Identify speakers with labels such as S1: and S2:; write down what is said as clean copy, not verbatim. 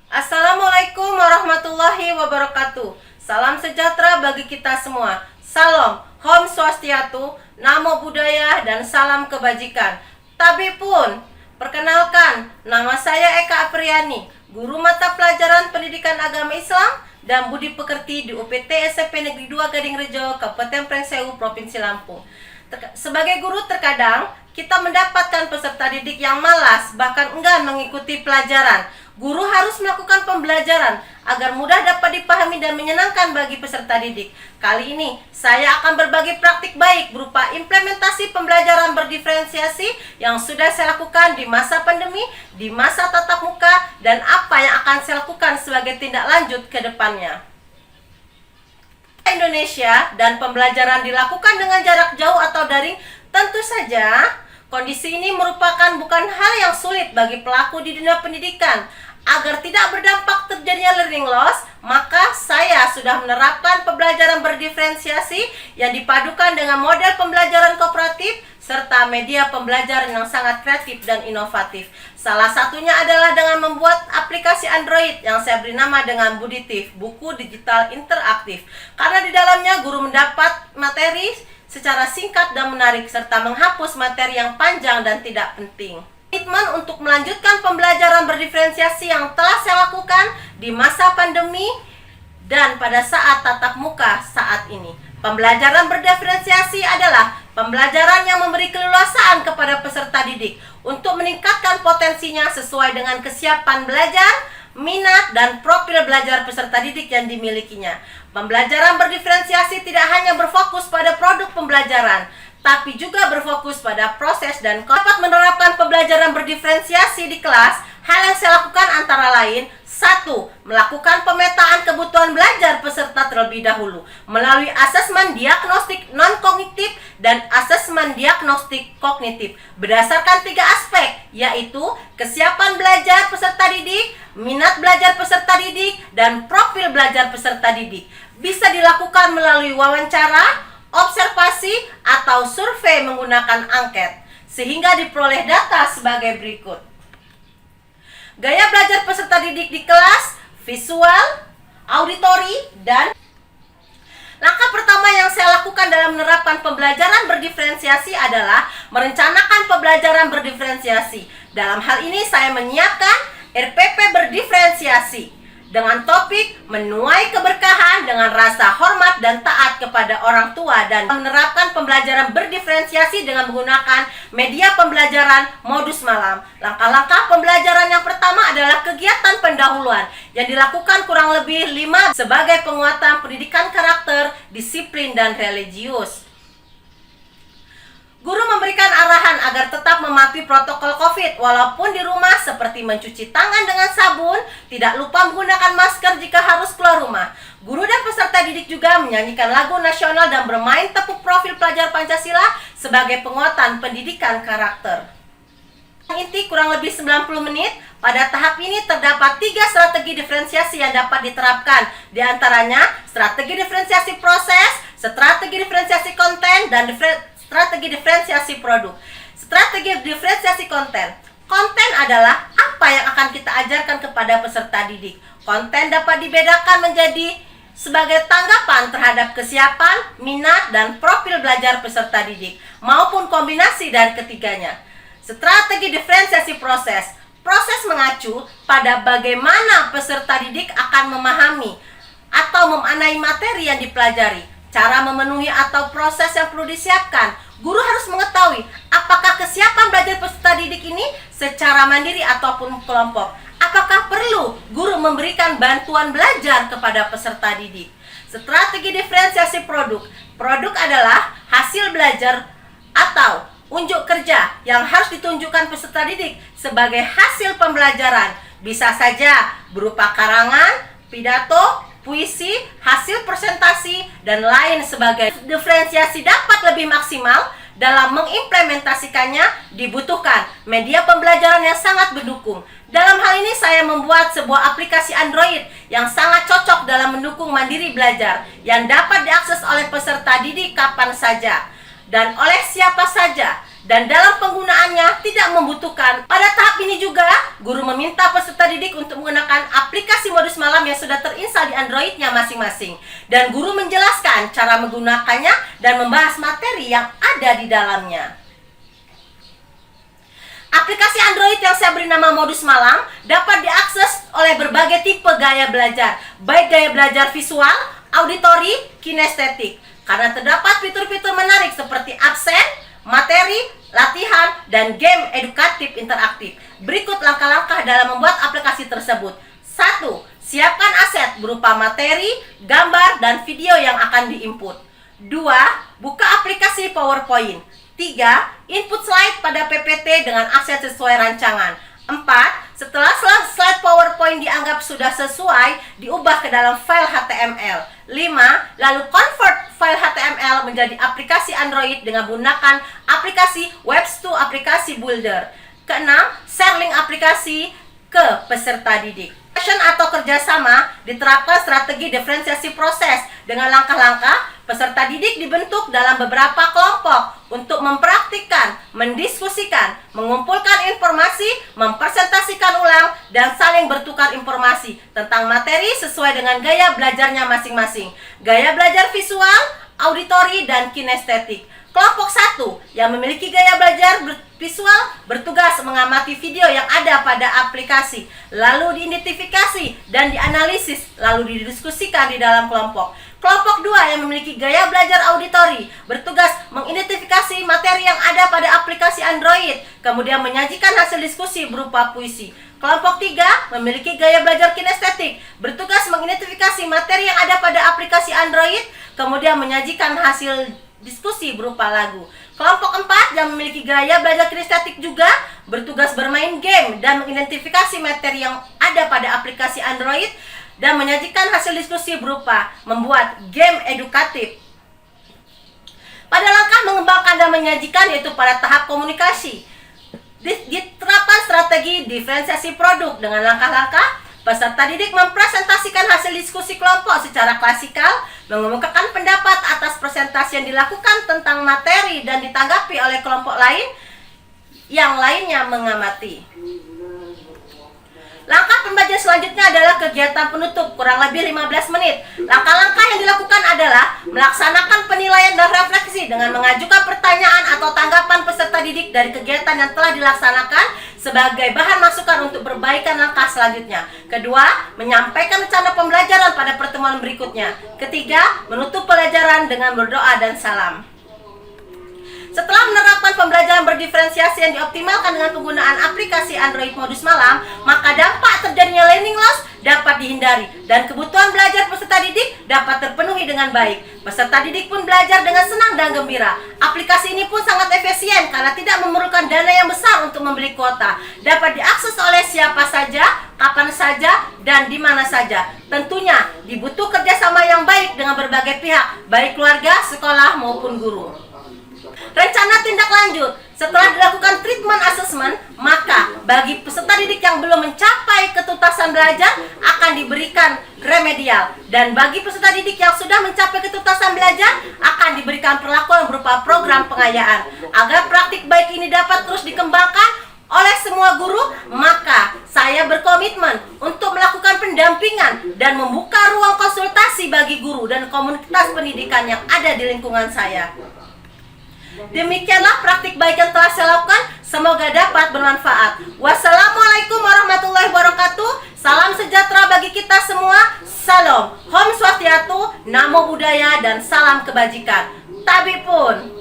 S1: Assalamualaikum warahmatullahi wabarakatuh. Salam sejahtera bagi kita semua. Salam, Om Swastiatu, Namo Buddhaya, dan salam kebajikan. Tapi pun, perkenalkan, nama saya Eka Apriani, guru mata pelajaran pendidikan agama Islam dan budi pekerti di UPT SMP Negeri 2 Gadingrejo, Kabupaten Pringsewu, Provinsi Lampung. Sebagai guru terkadang kita mendapatkan peserta didik yang malas bahkan enggan mengikuti pelajaran. Guru harus melakukan pembelajaran agar mudah dapat dipahami dan menyenangkan bagi peserta didik. Kali ini saya akan berbagi praktik baik berupa implementasi pembelajaran berdiferensiasi yang sudah saya lakukan di masa pandemi, di masa tatap muka, dan apa yang akan saya lakukan sebagai tindak lanjut ke depannya. Indonesia dan pembelajaran dilakukan dengan jarak jauh atau daring, tentu saja kondisi ini merupakan bukan hal yang sulit bagi pelaku di dunia pendidikan. Agar tidak berdampak terjadinya learning loss, maka saya sudah menerapkan pembelajaran berdiferensiasi yang dipadukan dengan model pembelajaran kooperatif serta media pembelajaran yang sangat kreatif dan inovatif. Salah satunya adalah dengan membuat aplikasi Android yang saya beri nama dengan Buditif, buku digital interaktif. Karena di dalamnya guru mendapat materi secara singkat dan menarik serta menghapus materi yang panjang dan tidak penting. Komitmen untuk melanjutkan pembelajaran berdiferensiasi yang telah saya lakukan di masa pandemi dan pada saat tatap muka saat ini. Pembelajaran berdiferensiasi adalah pembelajaran yang memberi keleluasaan kepada peserta didik untuk meningkatkan potensinya sesuai dengan kesiapan belajar, minat, dan profil belajar peserta didik yang dimilikinya. Pembelajaran berdiferensiasi tidak hanya berfokus pada produk pembelajaran, tapi juga berfokus pada proses dan dapat menerapkan pembelajaran berdiferensiasi di kelas. Hal yang saya lakukan antara lain: 1. Melakukan pemetaan kebutuhan belajar peserta terlebih dahulu melalui asesmen diagnostik non-kognitif dan asesmen diagnostik kognitif berdasarkan 3 aspek, yaitu kesiapan belajar peserta didik, minat belajar peserta didik, dan profil belajar peserta didik. Bisa dilakukan melalui wawancara, observasi, atau survei menggunakan angket, sehingga diperoleh data sebagai berikut. Gaya belajar peserta didik di kelas, visual, auditori, dan langkah pertama yang saya lakukan dalam menerapkan pembelajaran berdiferensiasi adalah merencanakan pembelajaran berdiferensiasi. Dalam hal ini saya menyiapkan RPP berdiferensiasi dengan topik menuai keberkahan dengan rasa hormat dan taat kepada orang tua, dan menerapkan pembelajaran berdiferensiasi dengan menggunakan media pembelajaran modus malam. Langkah-langkah pembelajaran yang pertama adalah kegiatan pendahuluan yang dilakukan kurang lebih 5 sebagai penguatan pendidikan karakter, disiplin, dan religius. Guru memberikan arahan agar tetap mematuhi protokol COVID walaupun di rumah, seperti mencuci tangan dengan sabun, tidak lupa menggunakan masker jika harus keluar rumah. Guru dan peserta didik juga menyanyikan lagu nasional dan bermain tepuk profil pelajar Pancasila sebagai penguatan pendidikan karakter. Inti kurang lebih 90 menit. Pada tahap ini terdapat 3 strategi diferensiasi yang dapat diterapkan. Di antaranya strategi diferensiasi proses, strategi diferensiasi konten, dan strategi diferensiasi produk. Strategi diferensiasi konten. Konten adalah apa yang akan kita ajarkan kepada peserta didik. Konten dapat dibedakan menjadi sebagai tanggapan terhadap kesiapan, minat, dan profil belajar peserta didik, maupun kombinasi dari ketiganya. Strategi diferensiasi proses. Proses mengacu pada bagaimana peserta didik akan memahami atau memaknai materi yang dipelajari, cara memenuhi atau proses yang perlu disiapkan. Guru harus mengetahui apakah kesiapan belajar peserta didik ini secara mandiri ataupun kelompok. Apakah perlu guru memberikan bantuan belajar kepada peserta didik. Strategi diferensiasi produk. Produk adalah hasil belajar atau unjuk kerja yang harus ditunjukkan peserta didik sebagai hasil pembelajaran. Bisa saja berupa karangan, pidato, puisi, hasil presentasi, dan lain sebagainya. Diferensiasi dapat lebih maksimal dalam mengimplementasikannya, dibutuhkan media pembelajaran yang sangat mendukung. Dalam hal ini saya membuat sebuah aplikasi Android yang sangat cocok dalam mendukung mandiri belajar, yang dapat diakses oleh peserta didik kapan saja dan oleh siapa saja. dan dalam penggunaannya tidak membutuhkan. Pada tahap ini juga, guru meminta peserta didik untuk menggunakan aplikasi modus malam yang sudah terinstal di Android-nya masing-masing. Dan guru menjelaskan cara menggunakannya dan membahas materi yang ada di dalamnya. Aplikasi Android yang saya beri nama Modus Malam dapat diakses oleh berbagai tipe gaya belajar, baik gaya belajar visual, auditori, kinestetik. Karena terdapat fitur-fitur menarik seperti absen, materi, latihan, dan game edukatif interaktif. Berikut langkah-langkah dalam membuat aplikasi tersebut. 1. Siapkan aset berupa materi, gambar, dan video yang akan diinput. 2. Buka aplikasi PowerPoint. 3. Input slide pada PPT dengan aset sesuai rancangan. 4. Setelah slide PowerPoint dianggap sudah sesuai, diubah ke dalam file HTML. 5. Lalu convert file HTML menjadi aplikasi Android dengan menggunakan aplikasi Webs to Aplikasi Builder. 6. Share link aplikasi ke peserta didik. Atau kerjasama diterapkan strategi diferensiasi proses dengan langkah-langkah. Peserta didik dibentuk dalam beberapa kelompok untuk mempraktikkan, mendiskusikan, mengumpulkan informasi, mempresentasikan ulang, dan saling bertukar informasi tentang materi sesuai dengan gaya belajarnya masing-masing. Gaya belajar visual, auditori, dan kinestetik. Kelompok 1 yang memiliki gaya belajar visual bertugas mengamati video yang ada pada aplikasi, lalu diidentifikasi dan dianalisis, lalu didiskusikan di dalam kelompok. Kelompok 2 yang memiliki gaya belajar auditori bertugas mengidentifikasi materi yang ada pada aplikasi Android, kemudian menyajikan hasil diskusi berupa puisi. Kelompok 3 memiliki gaya belajar kinestetik, bertugas mengidentifikasi materi yang ada pada aplikasi Android, kemudian menyajikan hasil diskusi berupa lagu. Kelompok 4 yang memiliki gaya belajar kinestetik juga bertugas bermain game dan mengidentifikasi materi yang ada pada aplikasi Android dan menyajikan hasil diskusi berupa membuat game edukatif. Pada langkah mengembangkan dan menyajikan yaitu pada tahap komunikasi, diterapkan strategi diferensiasi produk dengan langkah-langkah. Peserta didik mempresentasikan hasil diskusi kelompok secara klasikal, mengemukakan pendapat atas presentasi yang dilakukan tentang materi dan ditanggapi oleh kelompok lain, yang lainnya mengamati. Langkah pembelajaran selanjutnya adalah kegiatan penutup kurang lebih 15 menit. Langkah-langkah yang dilakukan adalah melaksanakan penilaian dan refleksi dengan mengajukan pertanyaan atau tanggapan peserta didik dari kegiatan yang telah dilaksanakan sebagai bahan masukan untuk perbaikan langkah selanjutnya. Kedua, menyampaikan rencana pembelajaran pada pertemuan berikutnya. Ketiga, menutup pelajaran dengan berdoa dan salam. Setelah menerapkan pembelajaran berdiferensiasi yang dioptimalkan dengan penggunaan aplikasi Android Modus Malam, maka dampak terjadinya learning loss dapat dihindari dan kebutuhan belajar peserta didik dapat terpenuhi dengan baik. Peserta didik pun belajar dengan senang dan gembira. Aplikasi ini pun sangat efisien karena tidak memerlukan dana yang besar untuk membeli kuota. Dapat diakses oleh siapa saja, kapan saja, dan di mana saja. Tentunya dibutuh kerjasama yang baik dengan berbagai pihak, baik keluarga, sekolah, maupun guru. Rencana tindak lanjut. Setelah dilakukan treatment assessment, maka bagi peserta didik yang belum mencapai ketuntasan belajar akan diberikan remedial. Dan bagi peserta didik yang sudah mencapai ketuntasan belajar akan diberikan perlakuan berupa program pengayaan. Agar praktik baik ini dapat terus dikembangkan oleh semua guru, maka saya berkomitmen untuk melakukan pendampingan dan membuka ruang konsultasi bagi guru dan komunitas pendidikan yang ada di lingkungan saya. Demikianlah praktik baik yang telah saya lakukan. Semoga dapat bermanfaat. Wassalamualaikum warahmatullahi wabarakatuh. Salam sejahtera bagi kita semua. Salam, Om Swastiastu, Namo Buddhaya, dan salam kebajikan. Tabipun.